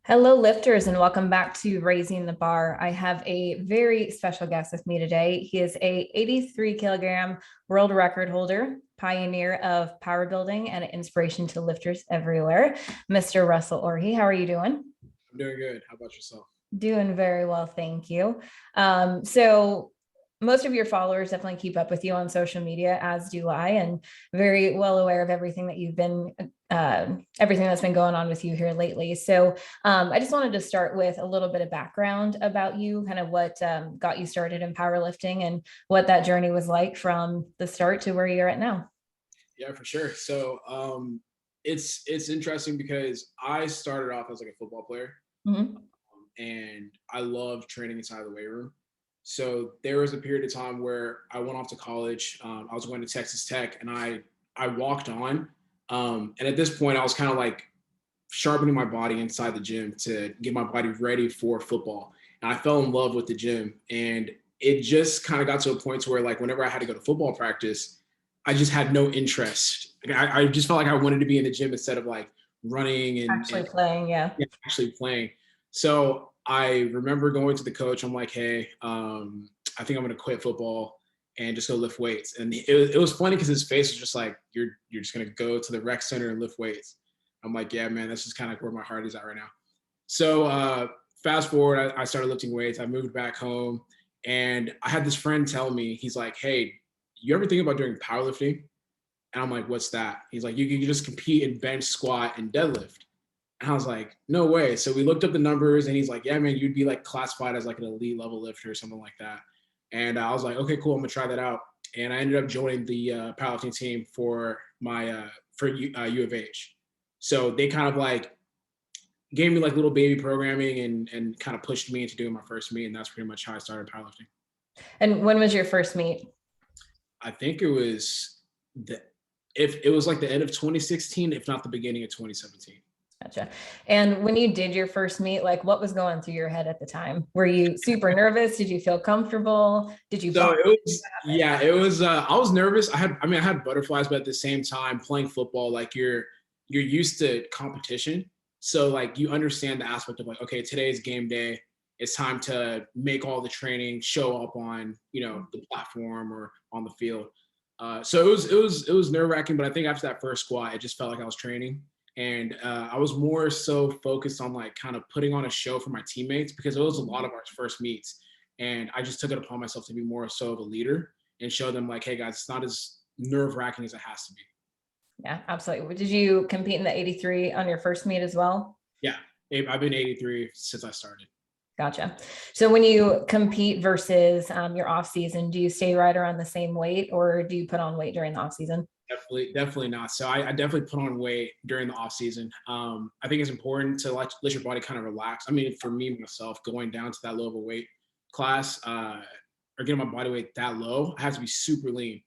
Hello, lifters, and welcome back to Raising the Bar. I have a very special guest with me today. He is a 83 kilogram world record holder, pioneer of power building, and an inspiration to lifters everywhere, Mr. Russel Orhii. How are you doing? I'm doing good. How about yourself? Doing very well, thank you. So most of your followers definitely keep up with you on social media, as do I, and very well aware of everything that you've been, everything that's been going on with you here lately. So I just wanted to start with a little bit of background about you, kind of what got you started in powerlifting and what that journey was like from the start to where you're at now. Yeah, for sure. So it's interesting because I started off as like a football player, Mhm. and I love training inside the weight room. So there was a period of time where I went off to college. I was going to Texas Tech, and I walked on. And at this point, I was kind of like sharpening my body inside the gym to get my body ready for football. And I fell in love with the gym, and it just kind of got to a point where like whenever I had to go to football practice, I just had no interest. Like, I just felt like I wanted to be in the gym instead of like running Actually and playing, yeah. actually playing. So I remember going to the coach. I'm like, hey, I think I'm going to quit football and just go lift weights. And it was funny because his face was just like, you're just going to go to the rec center and lift weights. I'm like, yeah, man, that's just kind of where my heart is at right now. So fast forward, I started lifting weights. I moved back home, and I had this friend tell me, he's like, hey, you ever think about doing powerlifting? And I'm like, what's that? He's like, you can just compete in bench, squat, and deadlift. And I was like, no way. So we looked up the numbers, and he's like, yeah, man, you'd be like classified as like an elite level lifter or something like that. And I was like, okay, cool, I'm gonna try that out. And I ended up joining the powerlifting team for my U of H. So they kind of like gave me like little baby programming and kind of pushed me into doing my first meet, and that's pretty much how I started powerlifting. And when was your first meet? I think it was the if it was like the end of 2016, if not the beginning of 2017. Gotcha. And when you did your first meet, like what was going through your head at the time? Were you super nervous? Did you feel comfortable? Did you So bump? it was, yeah, it was. I was nervous. I had butterflies, but at the same time, playing football, like you're used to competition, so like you understand the aspect of like, okay, today's game day. It's time to make all the training show up on the platform or on the field. So it was nerve wracking, but I think after that first squat, it just felt like I was training, and I was more so focused on like kind of putting on a show for my teammates because it was a lot of our first meets. And I just took it upon myself to be more so of a leader and show them like, hey guys, it's not as nerve wracking as it has to be. Yeah, absolutely. Did you compete in the 83 on your first meet as well? Yeah, I've been 83 since I started. Gotcha. So when you compete versus your off season, do you stay right around the same weight or do you put on weight during the off season? Definitely not. So I definitely put on weight during the off season. I think it's important to let your body kind of relax. I mean, for me myself, going down to that low of a weight class or getting my body weight that low, I have to be super lean,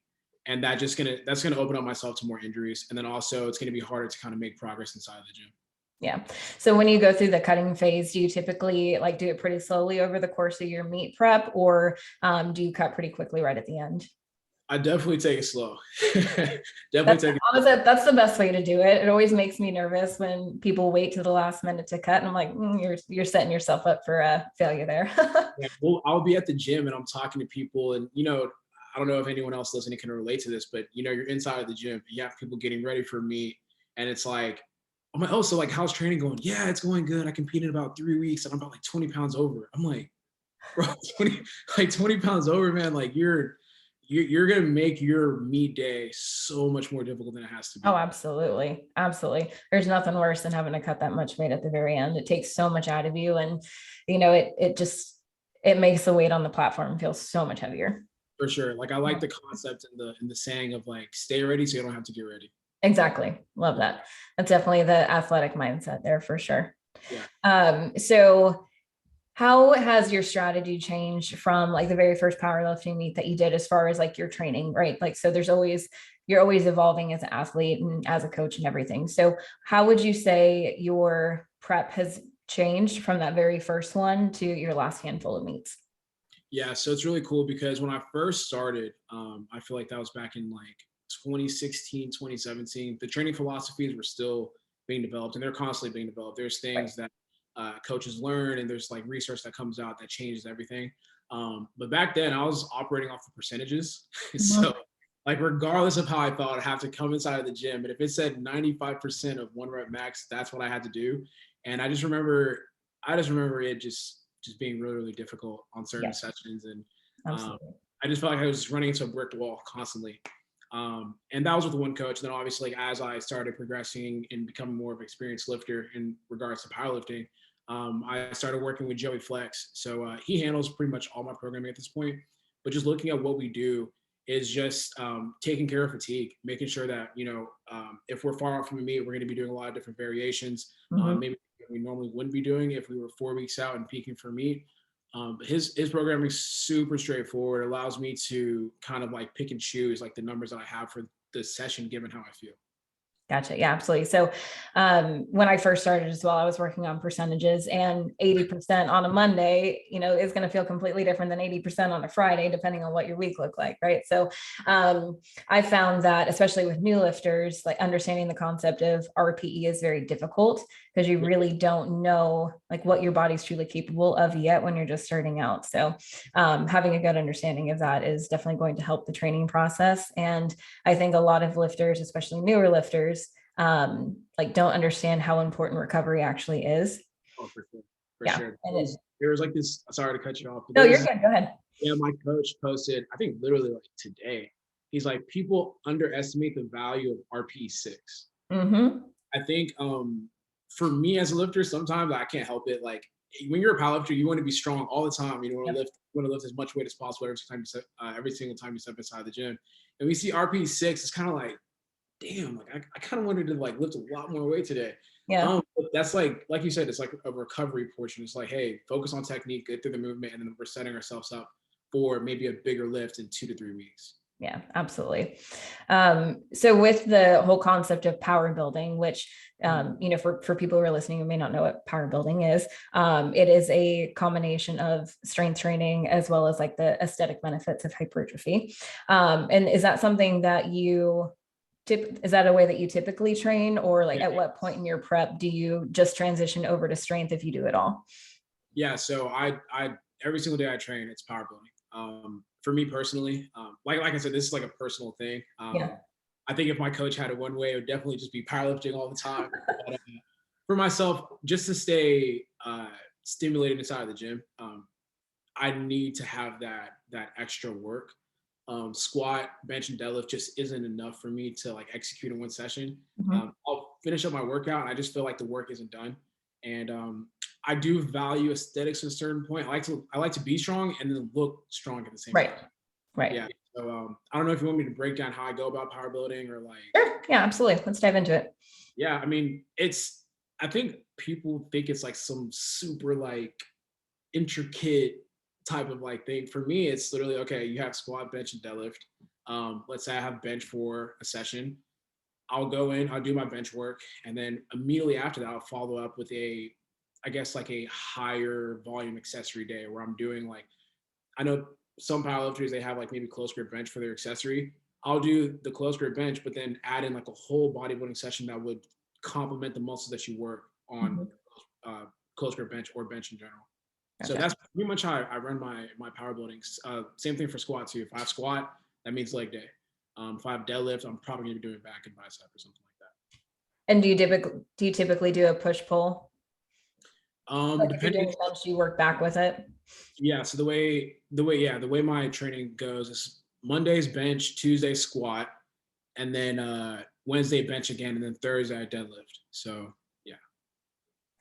and that's gonna open up myself to more injuries. And then also it's gonna be harder to kind of make progress inside the gym. Yeah. So when you go through the cutting phase, do you typically like do it pretty slowly over the course of your meet prep or do you cut pretty quickly right at the end? I definitely take it slow. Definitely That's take it slow. honestly, that's the best way to do it. It always makes me nervous when people wait to the last minute to cut, and I'm like, you're setting yourself up for a failure there. Yeah, well, I'll be at the gym and I'm talking to people, and I don't know if anyone else listening can relate to this, but you're inside of the gym and you have people getting ready for meet, and it's like, I'm like, oh, so like, how's training going? Yeah, it's going good. I competed about 3 weeks and I'm about like 20 pounds over. I'm like, bro, 20 pounds over, man. Like you're gonna make your meet day so much more difficult than it has to Oh, be. absolutely. Absolutely. There's nothing worse than having to cut that much weight at the very end. It takes so much out of you. And, it just, it makes the weight on the platform feel so much heavier. For sure. Like I like Yeah, the concept and the saying of like stay ready so you don't have to get ready. exactly. Love that. That's definitely the athletic mindset there for sure. Yeah. So how has your strategy changed from like the very first powerlifting meet that you did as far as like your training, right? Like, so you're always evolving as an athlete and as a coach and everything. So how would you say your prep has changed from that very first one to your last handful of meets? Yeah, so it's really cool because when I first started, I feel like that was back in like 2016, 2017. The training philosophies were still being developed and they're constantly being developed. There's Right. things that coaches learn, and there's like research that comes out that changes everything. But back then I was operating off of percentages. So like regardless of how I felt, I'd have to come inside of the gym. And if it said 95% of 1 rep max, that's what I had to do. And I just remember it just being really, really difficult on certain sessions. And I just felt like I was just running into a brick wall constantly. And that was with one coach. And then obviously, as I started progressing and becoming more of an experienced lifter in regards to powerlifting, I started working with Joey Flex. So he handles pretty much all my programming at this point. But just looking at what we do is just taking care of fatigue, making sure that, if we're far out from a meet, we're going to be doing a lot of different variations. Maybe we normally wouldn't be doing if we were 4 weeks out and peaking for meet. But his programming is super straightforward. It allows me to kind of like pick and choose like the numbers that I have for the session, given how I feel. Gotcha. Yeah, absolutely. So when I first started as well, I was working on percentages, and 80% on a Monday, is going to feel completely different than 80% on a Friday, depending on what your week looked like. Right. So I found that especially with new lifters, like understanding the concept of RPE is very difficult because you really don't know like what your body's truly capable of yet when you're just starting out. So having a good understanding of that is definitely going to help the training process. And I think a lot of lifters, especially newer lifters, like don't understand how important recovery actually is. Oh, for sure. For Yeah. sure. There was like this, sorry to cut you off. No, you're good. Go ahead. Yeah, my coach posted, I think literally like today, he's like, people underestimate the value of RP6. I think for me as a lifter, sometimes I can't help it. Like when you're a powerlifter, you want to be strong all the time. You want to lift as much weight as possible every single time you step inside the gym. And we see RP6, it's kind of like, damn, like I kind of wanted to like lift a lot more weight today. Yeah. But that's like you said, it's like a recovery portion. It's like, hey, focus on technique, get through the movement, and then we're setting ourselves up for maybe a bigger lift in 2 to 3 weeks. Yeah, absolutely. So with the whole concept of power building, which, for people who are listening who may not know what power building is, it is a combination of strength training as well as like the aesthetic benefits of hypertrophy. And is that something that is that a way that you typically train, or like at what point in your prep do you just transition over to strength if you do it all? Yeah, so I every single day I train, it's power building. For me personally, like I said, this is like a personal thing. I think if my coach had it one way, it would definitely just be powerlifting all the time. But, for myself, just to stay stimulated inside of the gym, I need to have that extra work. Squat, bench, and deadlift just isn't enough for me to like execute in one session. I'll finish up my workout, and I just feel like the work isn't done. And I do value aesthetics at a certain point. I like to be strong and then look strong at the same time. Right. Yeah. So I don't know if you want me to break down how I go about power building or like. Sure. Yeah, absolutely. Let's dive into it. Yeah, I mean, I think people think it's like some super like intricate type of like thing. For me, it's literally, okay, you have squat, bench, and deadlift. Let's say I have bench for a session. I'll go in, I'll do my bench work, and then immediately after that, I'll follow up with a higher volume accessory day where I'm doing like, I know some powerlifters, they have like maybe close grip bench for their accessory. I'll do the close grip bench, but then add in like a whole bodybuilding session that would complement the muscles that you work on close grip bench or bench in general. Gotcha. So that's pretty much how I run my power buildings. Same thing for squat too. If I have squat, that means leg day. If I have deadlift, I'm probably going to be doing back and bicep or something like that. And do you typically do a push pull? Like if you're doing bench, you work back with it. Yeah. So the way my training goes is Monday's bench, Tuesday squat, and then Wednesday bench again, and then Thursday I deadlift. So yeah.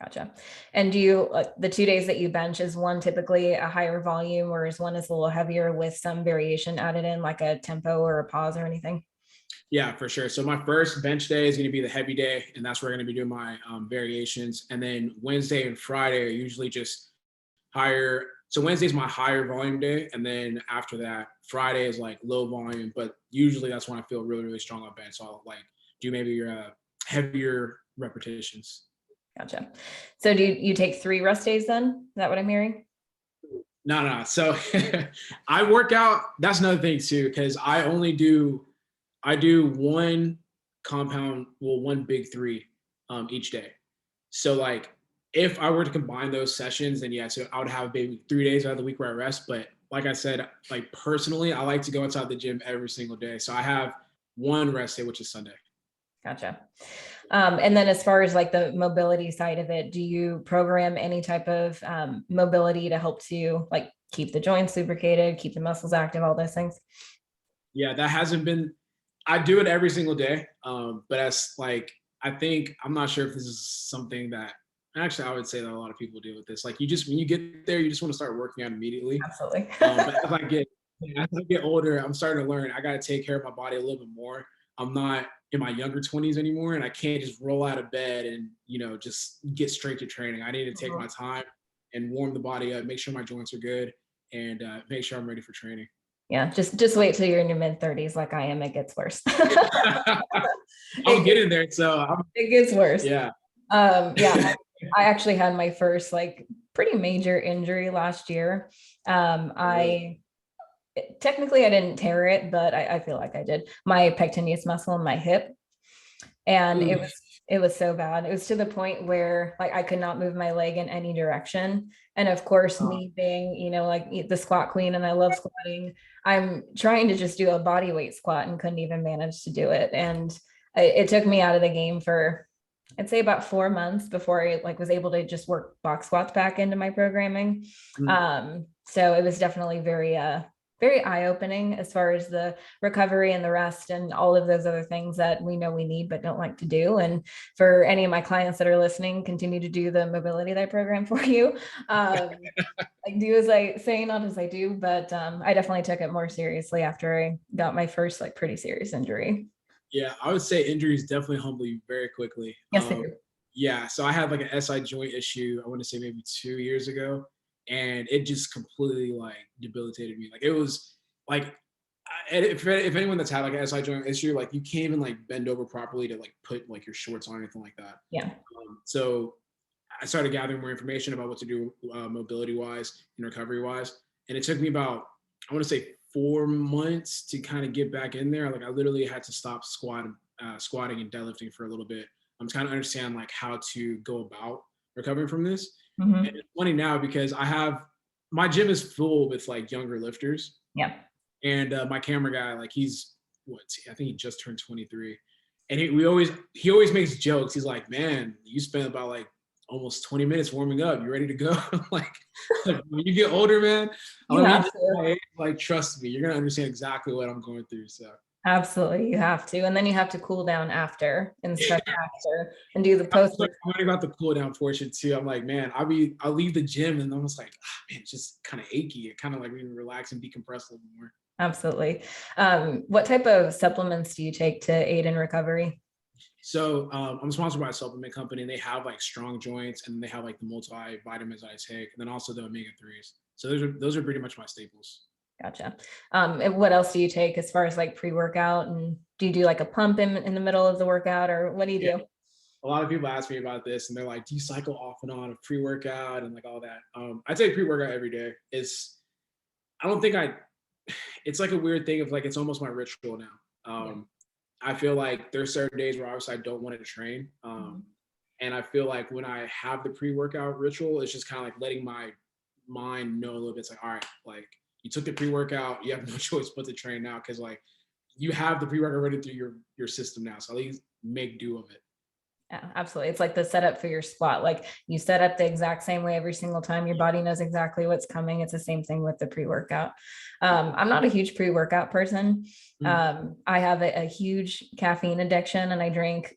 Gotcha. And do you the 2 days that you bench, is one typically a higher volume, or is one is a little heavier with some variation added in, like a tempo or a pause or anything? Yeah, for sure. So my first bench day is going to be the heavy day, and that's where I'm going to be doing my variations. And then Wednesday and Friday are usually just higher. So Wednesday is my higher volume day, and then after that, Friday is like low volume. But usually that's when I feel really, really strong on bench. So I'll like do maybe your heavier repetitions. Gotcha. So do you take 3 rest days then? Is that what I'm hearing? No. So I work out. That's another thing too, because I do one compound, well, one big 3 each day. So like if I were to combine those sessions, then yeah, so I would have maybe 3 days out of the week where I rest. But like I said, like personally, I like to go inside the gym every single day. So I have one rest day, which is Sunday. Gotcha. And then as far as like the mobility side of it, do you program any type of mobility to help to like keep the joints lubricated, keep the muscles active, all those things? Yeah, that hasn't been, I do it every single day. But as like, I think, I'm not sure if this is something that, actually, I would say that a lot of people deal with this. Like you just, when you get there, you just want to start working out immediately. Absolutely. But as I get older, I'm starting to learn I got to take care of my body a little bit more. I'm not in my younger 20s anymore, and I can't just roll out of bed and, just get straight to training. I need to take my time and warm the body up, make sure my joints are good, and make sure I'm ready for training. Yeah, just wait till you're in your mid 30s like I am. It gets worse. I'm getting there, so it gets worse. Yeah. Yeah, I actually had my first like pretty major injury last year. Technically I didn't tear it, but I feel like I did. My pectineus muscle in my hip, and it was so bad. It was to the point where like I could not move my leg in any direction. And of course, me being, like the squat queen and I love squatting, I'm trying to just do a body weight squat and couldn't even manage to do it. And it took me out of the game for, I'd say, about 4 months before I like was able to just work box squats back into my programming. So it was definitely very eye-opening as far as the recovery and the rest and all of those other things that we know we need but don't like to do. And for any of my clients that are listening, continue to do the mobility that I program for you. I do as I say, not as I do, but I definitely took it more seriously after I got my first like pretty serious injury. Yeah, I would say injuries definitely humble you very quickly. Yes, they do. Yeah, so I had like an SI joint issue, I want to say maybe 2 years ago, and it just completely like debilitated me. Like it was like, if anyone that's had like an SI joint issue, like you can't even like bend over properly to like put like your shorts on or anything like that. Yeah. So I started gathering more information about what to do mobility wise and recovery wise, and it took me about, I want to say 4 months to kind of get back in there. Like I literally had to stop squatting and deadlifting for a little bit. I'm trying to understand like how to go about recovering from this. And it's funny now because my gym is full with like younger lifters. Yeah. And my camera guy, like I think he just turned 23. And he always makes jokes. He's like, man, you spent about like almost 20 minutes warming up. You ready to go? like when you get older, man, like trust me, you're gonna understand exactly what I'm going through. So absolutely, you have to, and then you have to cool down after and stretch after and do the post. I'm learning about the cool down portion too. I'm like, man, I'll leave the gym and I'm just like, man, it's just kind of achy. It kind of like really relax and decompress a little more. Absolutely. What type of supplements do you take to aid in recovery? So I'm sponsored by a supplement company, and they have like strong joints, and they have like the multivitamins I take, and then also the omega-3s. So those are pretty much my staples. Gotcha. And what else do you take as far as like pre-workout? And do you do like a pump in the middle of the workout, or what do you do? A lot of people ask me about this, and they're like, do you cycle off and on of pre-workout and like all that? I take pre-workout every day. It's like a weird thing of like, it's almost my ritual now. I feel like there's certain days where obviously I don't want to train. And I feel like when I have the pre-workout ritual, it's just kind of like letting my mind know a little bit. It's like, all right, like you took the pre-workout, you have no choice but to train now, because like you have the pre-workout running through your system now. So at least make do of it. Yeah, absolutely. It's like the setup for your squat. Like you set up the exact same way every single time. Your body knows exactly what's coming. It's the same thing with the pre-workout. I'm not a huge pre-workout person. I have a huge caffeine addiction, and I drink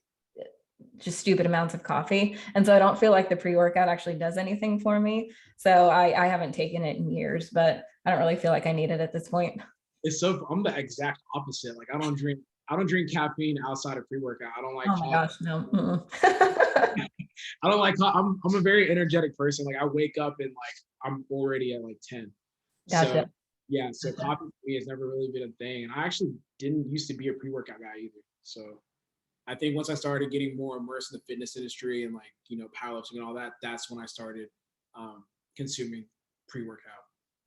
just stupid amounts of coffee. And so I don't feel like the pre-workout actually does anything for me. So I haven't taken it in years, but I don't really feel like I need it at this point. I'm the exact opposite. Like I don't drink caffeine outside of pre-workout. I don't like oh my gosh, no. I don't like I'm a very energetic person. Like I wake up and like I'm already at like 10. Gotcha. So coffee for me has never really been a thing. And I actually didn't used to be a pre-workout guy either. So I think once I started getting more immersed in the fitness industry and like, powerlifting and all that, that's when I started consuming pre-workout.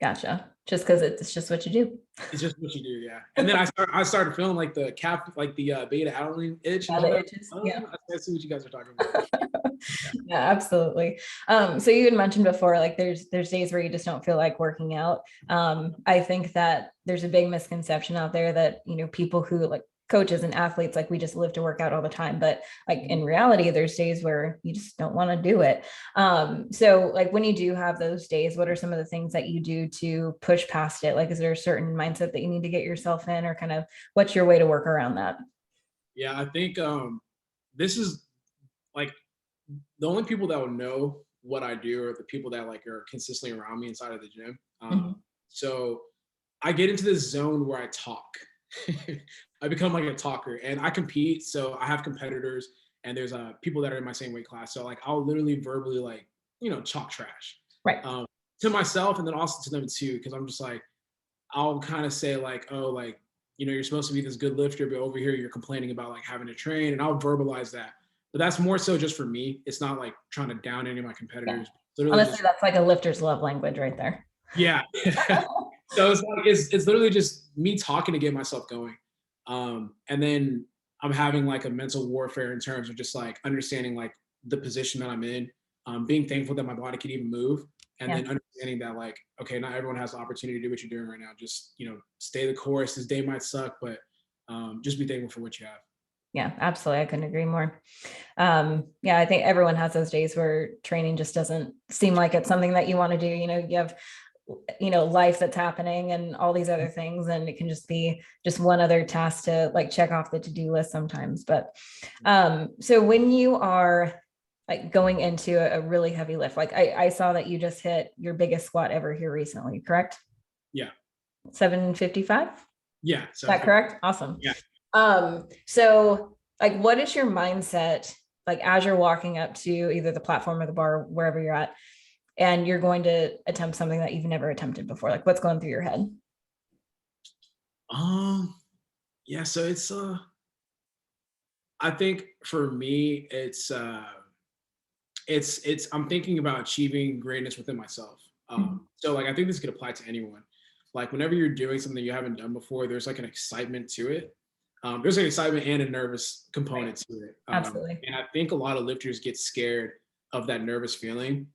Gotcha. Just because it's just what you do. It's just what you do, yeah. And then I started feeling like the beta alanine itch, and Yeah, I'm the like, itches. oh, Yeah. I see what you guys are talking about. Yeah. Yeah, absolutely. So you had mentioned before, like there's days where you just don't feel like working out. I think that there's a big misconception out there that, people who like coaches and athletes, like we just live to work out all the time. But like in reality, there's days where you just don't want to do it. So like when you do have those days, what are some of the things that you do to push past it? Like, is there a certain mindset that you need to get yourself in, or kind of what's your way to work around that? Yeah, I think this is like the only people that will know what I do are the people that like are consistently around me inside of the gym. Mhm. So I get into this zone where I talk. I become like a talker, and I compete. So I have competitors, and there's people that are in my same weight class. So like I'll literally verbally like talk trash Right. to myself, and then also to them too, because I'm just like I'll kind of say like, oh, like you're supposed to be this good lifter, but over here you're complaining about like having to train, and I'll verbalize that. But that's more so just for me. It's not like trying to down any of my Yeah. competitors. Literally Honestly, just that's like a lifter's love language right there. yeah. So it's like it's literally just me talking to get myself going. And then I'm having like a mental warfare in terms of just like understanding like the position that I'm in, being thankful that my body can even move, and Yeah. then understanding that like, okay, not everyone has the opportunity to do what you're doing right now. Just stay the course. This day might suck, but just be thankful for what you have. Yeah, absolutely. I couldn't agree more. Yeah, I think everyone has those days where training just doesn't seem like it's something that you want to do. You have, life that's happening and all these other things, and it can just be just one other task to like check off the to-do list sometimes. But so when you are like going into a really heavy lift, like I saw that you just hit your biggest squat ever here recently, correct? Yeah. 755? Yeah. Is So that correct? Awesome. yeah. So like what is your mindset like as you're walking up to either the platform or the bar, wherever you're at, and you're going to attempt something that you've never attempted before? Like what's going through your head? Yeah. So it's I think for me it's I'm thinking about achieving greatness within myself. Mhm. So like I think this could apply to anyone. Like whenever you're doing something you haven't done before, there's like an excitement to it. There's an excitement and a nervous Right. component to it. Absolutely. And I think a lot of lifters get scared of that nervous feeling.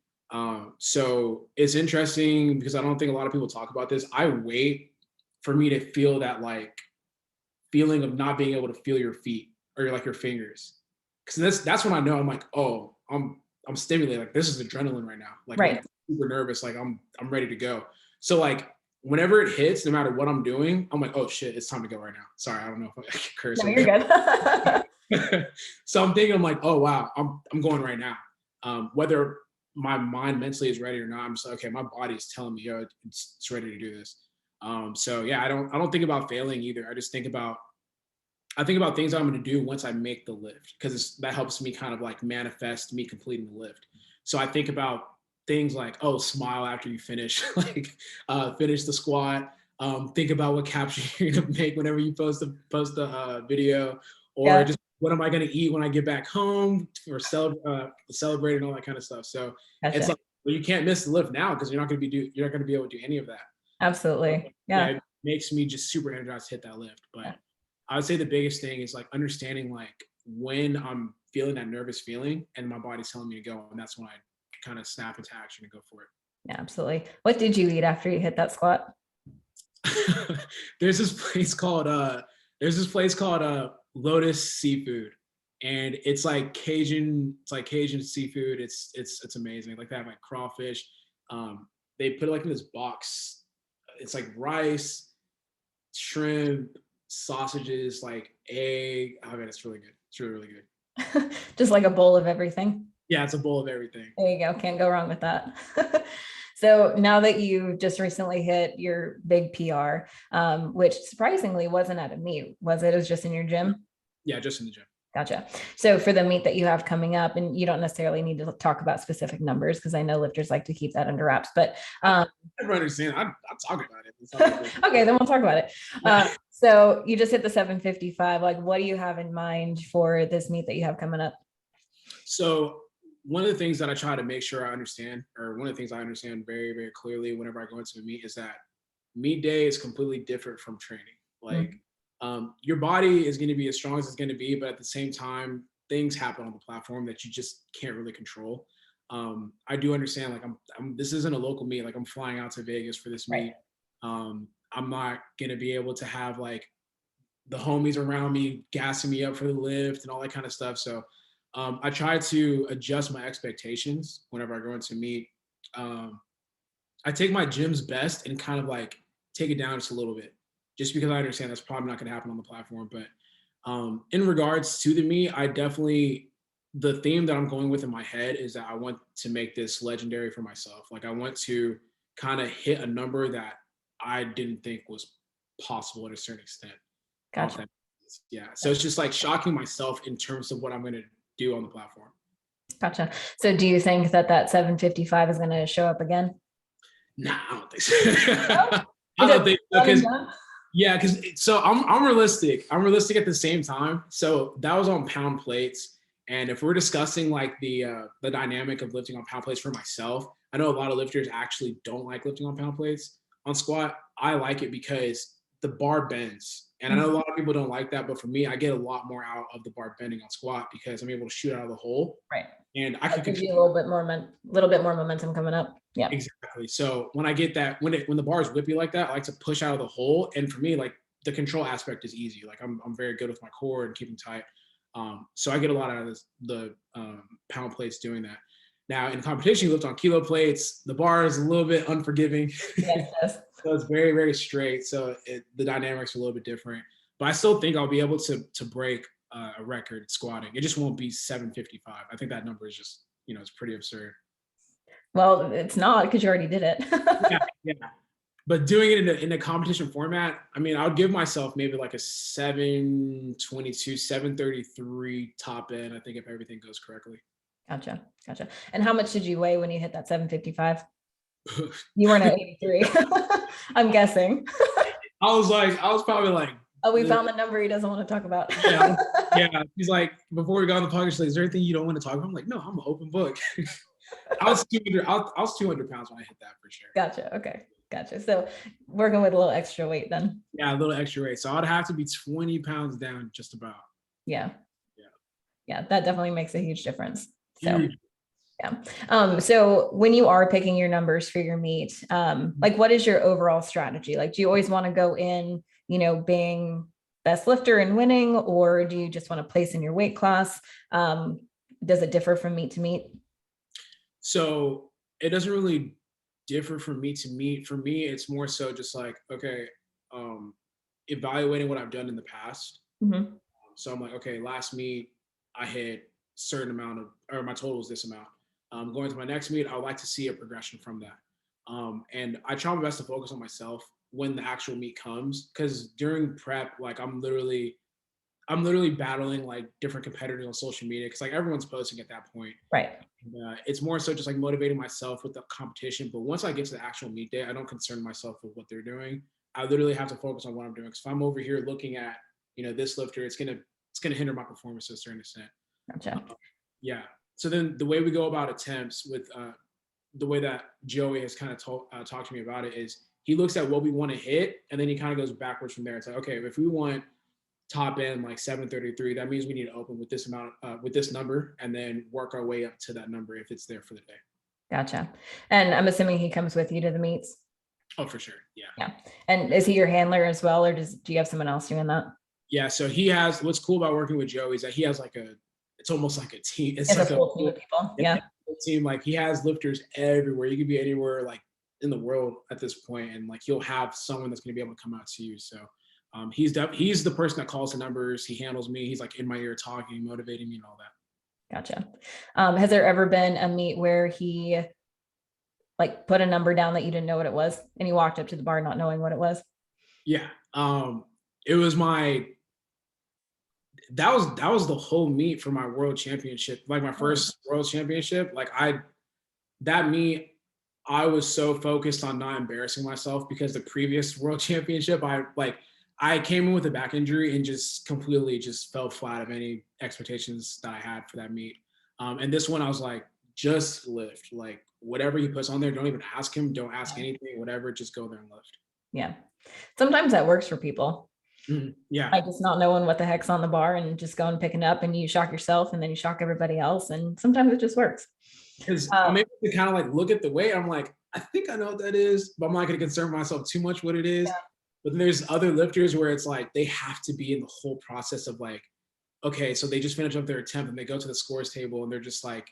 So it's interesting because I don't think a lot of people talk about this. I wait for me to feel that like feeling of not being able to feel your feet or like your fingers. Cause that's when I know I'm like, oh, I'm stimulated. Like this is adrenaline right now. Like I'm Right. super nervous. Like I'm ready to go. So like whenever it hits, no matter what I'm doing, I'm like, oh shit, it's time to go right now. Sorry, I don't know if I can curse No, on you're good. here. So I'm thinking, I'm like, oh wow, I'm going right now. Whether my mind mentally is ready or not, I'm just like, okay, my body is telling me, yo, it's ready to do this. So yeah, I don't think about failing either. I think about things I'm going to do once I make the lift, because that helps me kind of like manifest me completing the lift. So I think about things like, oh, smile after you finish, like finish the squat. Think about what caption you're going to make whenever you post a video, or Yeah. just what am I going to eat when I get back home for celebrate and all that kind of stuff. So it's Gotcha. like, well, you can't miss the lift now because you're not going to be able to do any of that. Absolutely. Yeah, Yeah. it makes me just super energized to hit that lift. Yeah. But I would say the biggest thing is like understanding like when I'm feeling that nervous feeling and my body's telling me to go, and that's when I kind of snap into action and go for Yeah, absolutely. What did you eat after you hit that squat? it. there's this place called Lotus Seafood, and it's like Cajun seafood. It's amazing. Like they have like crawfish. They put it like in this box. It's like rice, shrimp, sausages, like egg. Oh man, it's really good. It's really, really good. Just like a bowl of everything. Yeah, it's a bowl of everything. There you go. Can't go wrong with that. So now that you just recently hit your big PR, which surprisingly wasn't at a meet, was it? It was just in your gym? Yeah, just in the gym. Gotcha. So for the meet that you have coming up, and you don't necessarily need to talk about specific numbers because I know lifters like to keep that under wraps, but I never understand. I talk about it. okay, then we'll talk about it. Yeah. So you just hit the 755. Like, what do you have in mind for this meet that you have coming up? So one of the things that I try to make sure I understand, or one of the things I understand very, very clearly whenever I go into a meet, is that meet day is completely different from training. Like, your body is going to be as strong as it's going to be, but at the same time, things happen on the platform that you just can't really control. I do understand, like, this isn't a local meet. Like, I'm flying out to Vegas for this meet. I'm not going to be able to have like the homies around me gassing me up for the lift and all that kind of stuff. So I try to adjust my expectations whenever I go into meet. I take my gym's best and kind of like take it down just a little bit, just because I understand that's probably not going to happen on the platform. But in regards to the meet, the theme that I'm going with in my head is that I want to make this legendary for myself. Like, I want to kind of hit a number that I didn't think was possible at a certain extent. Gotcha. Yeah. So it's just like shocking myself in terms of what I'm going to do on the platform. Gotcha. So do you think that 755 is going to show up again? Nah, I don't think so. No? I don't think so, because so I'm realistic. I'm realistic at the same time. So that was on pound plates. And if we're discussing like the dynamic of lifting on pound plates for myself, I know a lot of lifters actually don't like lifting on pound plates. On squat, I like it because the bar bends. And I know a lot of people don't like that, but for me, I get a lot more out of the bar bending on squat because I'm able to shoot out of the hole. Right. And I could give you a little bit more momentum coming up. Yeah. Exactly. So when I get that, when the bar is whippy like that, I like to push out of the hole. And for me, like, the control aspect is easy. Like, I'm very good with my core and keeping tight. So I get a lot out of the pound plates doing that. Now in competition, you lift on kilo plates. The bar is a little bit unforgiving. Yes. So it's very, very straight. So the dynamics are a little bit different. But I still think I'll be able to break a record squatting. It just won't be 755. I think that number is just, it's pretty absurd. Well, it's not, because you already did it. Yeah. But doing it in a competition format, I mean, I would give myself maybe like a 722, 733 top end, I think, if everything goes correctly. Gotcha. And how much did you weigh when you hit that 755? You weren't at 83. I'm guessing. I was probably like, oh, we found the number he doesn't want to talk about. Yeah. He's like, before we got on the podcast, like, is there anything you don't want to talk about? I'm like, no, I'm an open book. I was 200 pounds when I hit that, for sure. Gotcha. Okay. Gotcha. So working with a little extra weight then. Yeah, a little extra weight. So I'd have to be 20 pounds down just about. Yeah, that definitely makes a huge difference. So Huge. Yeah. So when you are picking your numbers for your meet, like, what is your overall strategy? Like, do you always want to go in, being best lifter and winning, or do you just want to place in your weight class? Does it differ from meet to meet? So it doesn't really differ from meet to meet. For me, it's more so just like, okay, evaluating what I've done in the past. So I'm like, okay, last meet I hit certain amount of, or my total is this amount. Going to my next meet, I would like to see a progression from that. And I try my best to focus on myself when the actual meet comes, because during prep, like, I'm literally battling like different competitors on social media, because like everyone's posting at that point. Right. It's more so just like motivating myself with the competition. But once I get to the actual meet day, I don't concern myself with what they're doing. I literally have to focus on what I'm doing. Because if I'm over here looking at, this lifter, it's gonna hinder my performance to a certain extent. Gotcha. Yeah. So then the way we go about attempts with the way that Joey has kind of talked to me about it is he looks at what we want to hit, and then he kind of goes backwards from there. It's like, okay, if we want top end like 733, that means we need to open with this amount, with this number, and then work our way up to that number if it's there for the day. Gotcha. And I'm assuming he comes with you to the meets? Oh, for sure. Yeah. Yeah. And is he your handler as well, or do you have someone else doing that? Yeah. So he has, what's cool about working with Joey is that he has like it's almost like a team. It's like a full team of people. Yeah. Team. Like, he has lifters everywhere. You could be anywhere like in the world at this point, and like he'll have someone that's going to be able to come out to you. So he's the person that calls the numbers. He handles me. He's like in my ear talking, motivating me, and all that. Gotcha. Has there ever been a meet where he like put a number down that you didn't know what it was, and he walked up to the bar not knowing what it was? Yeah. It was that was the whole meet for my world championship, like my first world championship. Like, that meet, I was so focused on not embarrassing myself, because the previous world championship, I came in with a back injury and just completely just fell flat of any expectations that I had for that meet. And this one I was like, just lift, like whatever he puts on there, don't even ask him, don't ask anything, whatever, just go there and lift. Yeah. Sometimes that works for people. Yeah. Like just not knowing what the heck's on the bar and just going picking up, and you shock yourself and then you shock everybody else. And sometimes it just works. Because I'm able to kind of like look at the weight. I'm like, I think I know what that is, but I'm not going to concern myself too much what it is. Yeah. But then there's other lifters where it's like they have to be in the whole process of like, okay, so they just finish up their attempt and they go to the scores table and they're just like,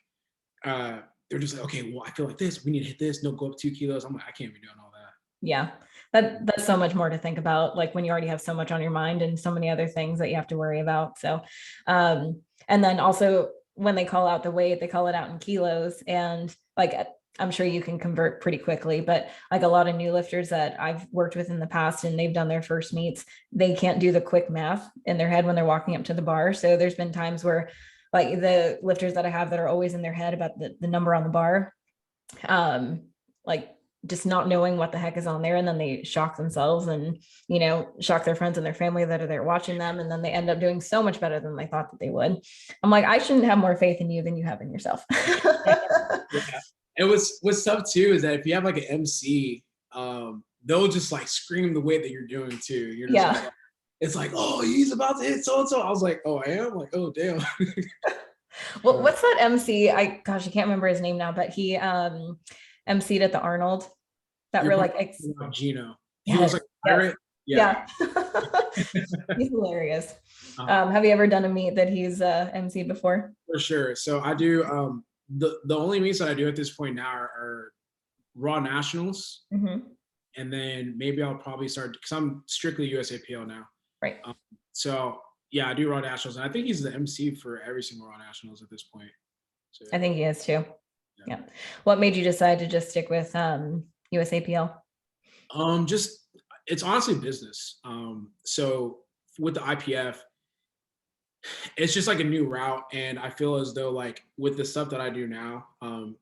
okay, well, I feel like this. We need to hit this. No, go up 2 kilos. I'm like, I can't be doing all that. Yeah. That's so much more to think about, like when you already have so much on your mind and so many other things that you have to worry about. So, and then also when they call out the weight, they call it out in kilos, and like, I'm sure you can convert pretty quickly, but like a lot of new lifters that I've worked with in the past and they've done their first meets, they can't do the quick math in their head when they're walking up to the bar. So there's been times where like the lifters that I have that are always in their head about the number on the bar, like just not knowing what the heck is on there, and then they shock themselves and, you know, shock their friends and their family that are there watching them, and then they end up doing so much better than they thought that they would. I'm like, I shouldn't have more faith in you than you have in yourself. Yeah. And what's tough too is that if you have like an MC, they'll just like scream the weight that you're doing too. You're just like, it's like, oh, he's about to hit so and so. I was like, oh, I am, like, oh damn. Well, what's that MC? I can't remember his name now, but he MC'd at the Arnold. That You're real like Gino. He was like a pirate. Yeah. He's hilarious. Have you ever done a meet that he's MC'd before? For sure. So I do the only meets that I do at this point now are Raw Nationals. And then maybe I'll probably start, because I'm strictly USAPL now. Right. So yeah, I do Raw Nationals, and I think he's the MC for every single Raw Nationals at this point. So, I think he is too. Yeah. What made you decide to just stick with USAPL? Just, it's honestly business. So with the IPF, it's just like a new route, and I feel as though like with the stuff that I do now,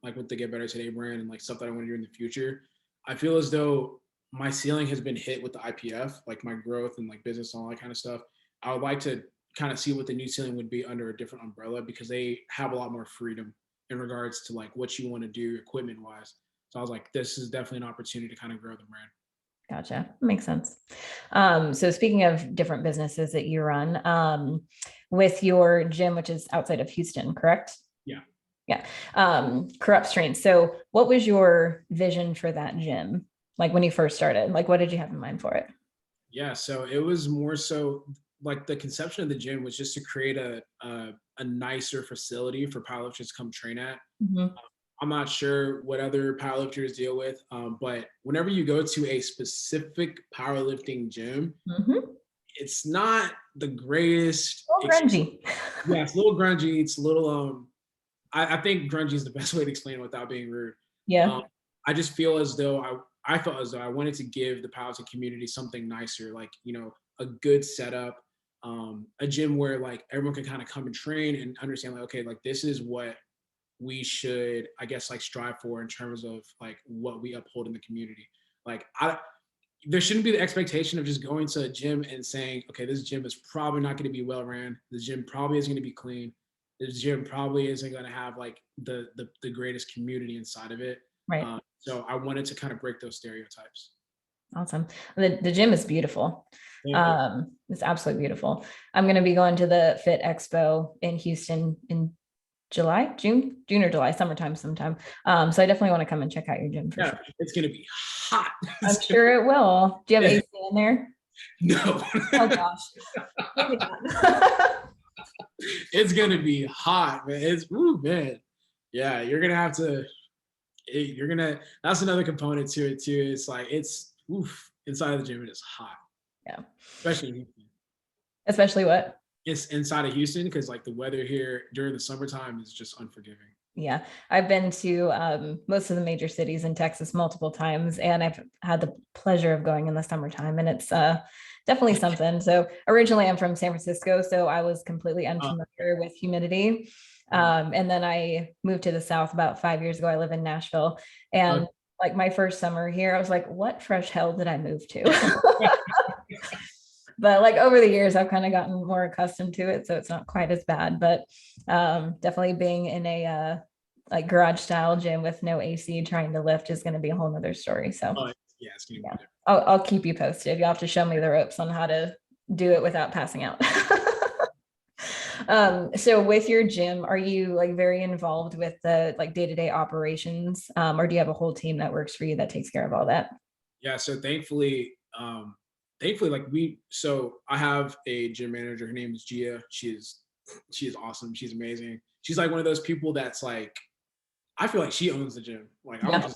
like with the Get Better Today brand and like stuff that I want to do in the future, I feel as though my ceiling has been hit with the IPF, like my growth and like business and all that kind of stuff. I would like to kind of see what the new ceiling would be under a different umbrella, because they have a lot more freedom in regards to like what you want to do equipment wise. So I was like, this is definitely an opportunity to kind of grow the brand. Gotcha. Makes sense. So speaking of different businesses that you run, with your gym, which is outside of Houston, correct? Yeah. Yeah. Corrupt Strength. So what was your vision for that gym? Like when you first started, like what did you have in mind for it? Yeah. So it was more so like the conception of the gym was just to create a nicer facility for powerlifters to come train at. I'm not sure what other powerlifters deal with, but whenever you go to a specific powerlifting gym, it's not the greatest. A little grungy. Yeah, it's a little grungy. It's a little, I think grungy is the best way to explain it without being rude. Yeah. I just feel as though I felt as though I wanted to give the powerlifting community something nicer, like, you know, a good setup, a gym where like everyone can kind of come and train and understand like, okay, like this is what we should, I guess, like strive for in terms of like what we uphold in the community. Like there shouldn't be the expectation of just going to a gym and saying, okay, this gym is probably not going to be well ran. This gym probably isn't going to be clean. This gym probably isn't going to have like the greatest community inside of it. Right. So I wanted to kind of break those stereotypes. Awesome. The gym is beautiful. It's absolutely beautiful. I'm going to be going to the Fit Expo in Houston in June or July, summertime sometime. So I definitely want to come and check out your gym for sure. It's going to be hot. I'm sure it will. Do you have AC in there? No. Oh gosh. It's going to be hot, man. Man. Yeah, you're going to have to, that's another component to it too. It's like, inside of the gym, it is hot. Yeah. Especially in Houston. Especially what? It's inside of Houston, because like the weather here during the summertime is just unforgiving. Yeah, I've been to most of the major cities in Texas multiple times, and I've had the pleasure of going in the summertime, and it's definitely something. So originally I'm from San Francisco, so I was completely unfamiliar with humidity. And then I moved to the South about 5 years ago. I live in Nashville, and like my first summer here, I was like, what fresh hell did I move to? But like over the years, I've kind of gotten more accustomed to it, so it's not quite as bad. But definitely being in a like garage style gym with no AC trying to lift is going to be a whole nother story. So Yeah, it's gonna be yeah, different. I'll keep you posted. You'll have to show me the ropes on how to do it without passing out. So with your gym, are you like very involved with the like day-to-day operations, or do you have a whole team that works for you that takes care of all that? Yeah, so thankfully, like so I have a gym manager. Her name is Gia. She is awesome. She's amazing. She's like one of those people that's like, I feel like she owns the gym. Like Yeah.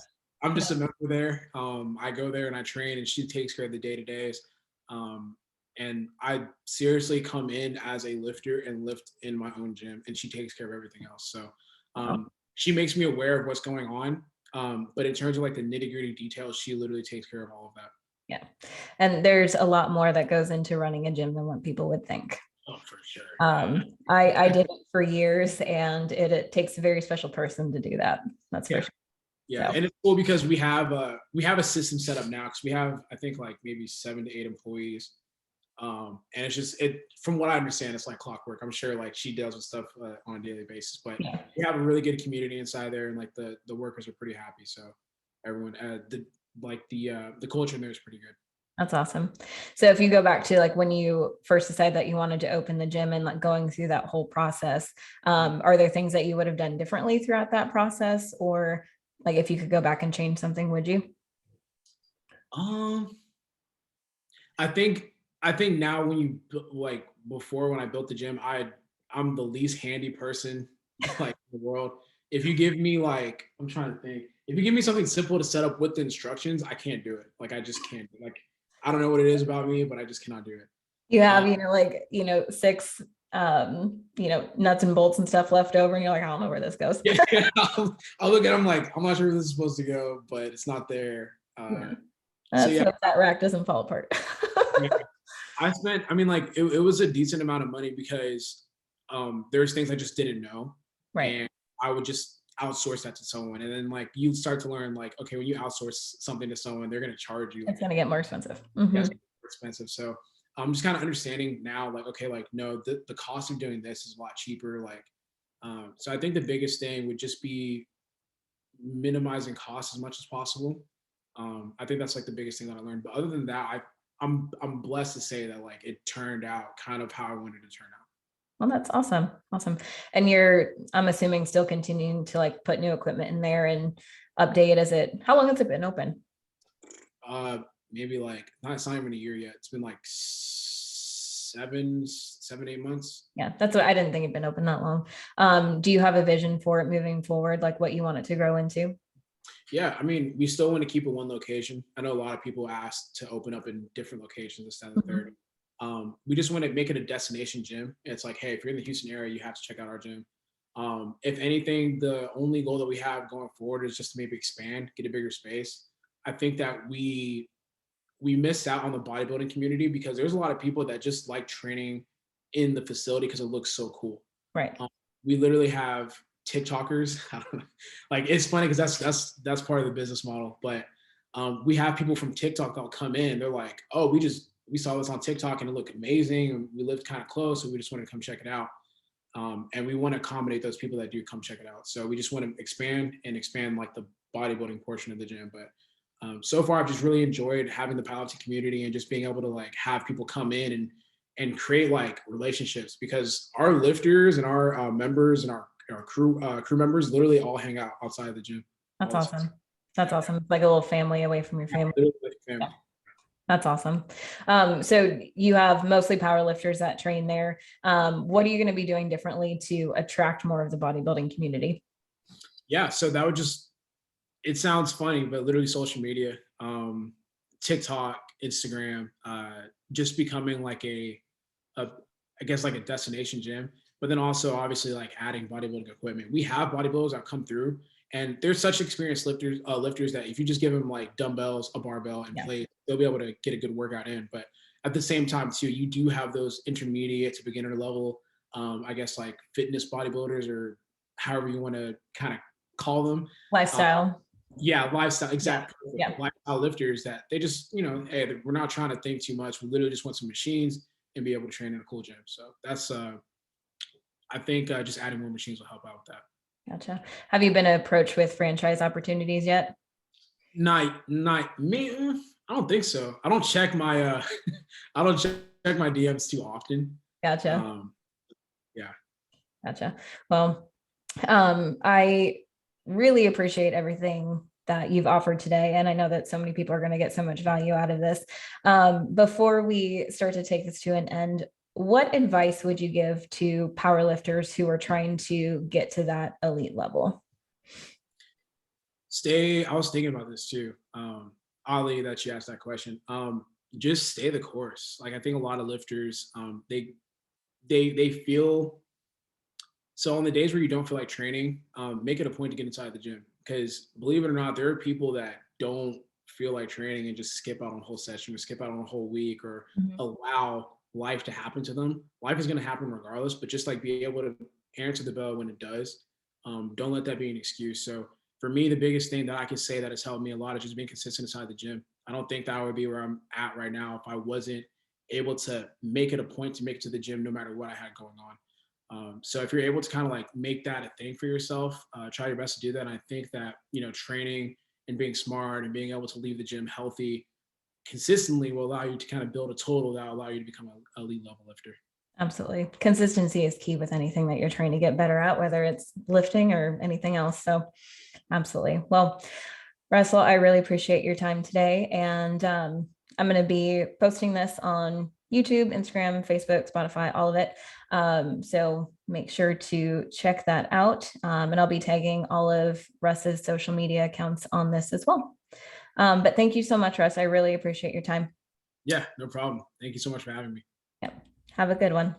I'm just a member there. I go there and I train, and she takes care of the day to days. And I seriously come in as a lifter and lift in my own gym, and she takes care of everything else. So she makes me aware of what's going on. But in terms of like the nitty gritty details, she literally takes care of all of that. Yeah. And there's a lot more that goes into running a gym than what people would think. Oh, for sure. I did it for years, and it takes a very special person to do that. That's for Yeah. sure. Yeah, So and it's cool because we have a system set up now because we have, I think, like maybe 7 to 8 employees. And it's just from what I understand, it's like clockwork. I'm sure like she deals with stuff on a daily basis, but yeah, we have a really good community inside there, and like the workers are pretty happy. So everyone, the culture in there is pretty good. that's awesome. So if you go back to like when you first decided that you wanted to open the gym and like going through that whole process, are there things that you would have done differently throughout that process, or like if you could go back and change something, would you? Um, I think now when you like before when I built the gym, I'm the least handy person like in the world. If you give me like, I'm trying to think, if you give me something simple to set up with the instructions, I can't do it. Like I just can't. Like I don't know what it is about me, but I just cannot do it. You have, Um, like, six, nuts and bolts and stuff left over, and you're like, I don't know where this goes. yeah, I'll look at them like I'm not sure where this is supposed to go, but it's not there. Yeah. So Let's yeah, hope that rack doesn't fall apart. yeah. I mean, like it was a decent amount of money because there's things I just didn't know, Right. and I would just outsource that to someone, and then like you start to learn like, okay, when you outsource something to someone, they're gonna charge you like It's going to get more expensive. that's more expensive. So I'm just kind of understanding now, like, okay, like no, the cost of doing this is a lot cheaper. Like, so I think the biggest thing would just be minimizing costs as much as possible. I think that's like the biggest thing that I learned. But other than that, I'm blessed to say that like it turned out kind of how I wanted to turn out. Well, that's awesome. Awesome. And I'm assuming, still continuing to like put new equipment in there and update how long has it been open? Maybe like it's not even a year yet. It's been like 7, 8 months. Yeah, that's what I didn't think it'd been open that long. Do you have a vision for it moving forward, like what you want it to grow into? Yeah, I mean, we still want to keep it one location. I know a lot of people ask to open up in different locations instead of the third. We just want to make it a destination gym. It's like, hey, if you're in the Houston area, you have to check out our gym. If anything, the only goal that we have going forward is just to maybe expand, get a bigger space. I think that we missed out on the bodybuilding community because there's a lot of people that just like training in the facility because it looks so cool. Right. We literally have TikTokers. Like it's funny because that's part of the business model. But we have people from TikTok that'll come in. They're like, oh, we saw this on TikTok and it looked amazing. And we lived kind of close, so we just wanted to come check it out. And we want to accommodate those people that do come check it out. So we just want to expand like the bodybuilding portion of the gym. But so far, I've just really enjoyed having the powerlifting community and just being able to like have people come in and create like relationships because our lifters and our members and our crew members literally all hang out outside of the gym. That's awesome. That's awesome. It's like a little family away from your family. Like family. Yeah. That's awesome. So you have mostly power lifters that train there. What are you going to be doing differently to attract more of the bodybuilding community? Yeah, so that would it sounds funny, but literally social media, TikTok, Instagram, just becoming like I guess like a destination gym, but then also obviously like adding bodybuilding equipment. We have bodybuilders that come through and they're such experienced lifters that if you just give them like dumbbells, a barbell and plates, they'll be able to get a good workout in. But at the same time too, you do have those intermediate to beginner level, I guess like fitness bodybuilders or however you want to kind of call them. Lifestyle. Yeah, lifestyle, exactly. Yeah. Lifestyle lifters that they just, hey, we're not trying to think too much. We literally just want some machines and be able to train in a cool gym. So that's, I think just adding more machines will help out with that. Gotcha. Have you been approached with franchise opportunities yet? Not me. I don't think so. I don't check my, I don't check my DMs too often. Gotcha. Yeah. Gotcha. Well, I really appreciate everything that you've offered today. And I know that so many people are going to get so much value out of this. Before we start to take this to an end, what advice would you give to powerlifters who are trying to get to that elite level? I was thinking about this too. Oddly that you asked that question. Just stay the course. Like I think a lot of lifters, they feel so on the days where you don't feel like training, make it a point to get inside the gym. Because believe it or not, there are people that don't feel like training and just skip out on a whole session or skip out on a whole week or Mhm. allow life to happen to them. Life is going to happen regardless, but just like be able to answer the bell when it does. Don't let that be an excuse. So for me, the biggest thing that I can say that has helped me a lot is just being consistent inside the gym. I don't think that I would be where I'm at right now if I wasn't able to make it a point to make it to the gym no matter what I had going on. So if you're able to kind of like make that a thing for yourself, try your best to do that. And I think that, training and being smart and being able to leave the gym healthy consistently will allow you to kind of build a total that will allow you to become a elite level lifter. Absolutely. Consistency is key with anything that you're trying to get better at, whether it's lifting or anything else. So absolutely. Well, Russell, I really appreciate your time today. And I'm going to be posting this on YouTube, Instagram, Facebook, Spotify, all of it. So make sure to check that out. And I'll be tagging all of Russ's social media accounts on this as well. But thank you so much, Russ. I really appreciate your time. Yeah, no problem. Thank you so much for having me. Yep. Have a good one.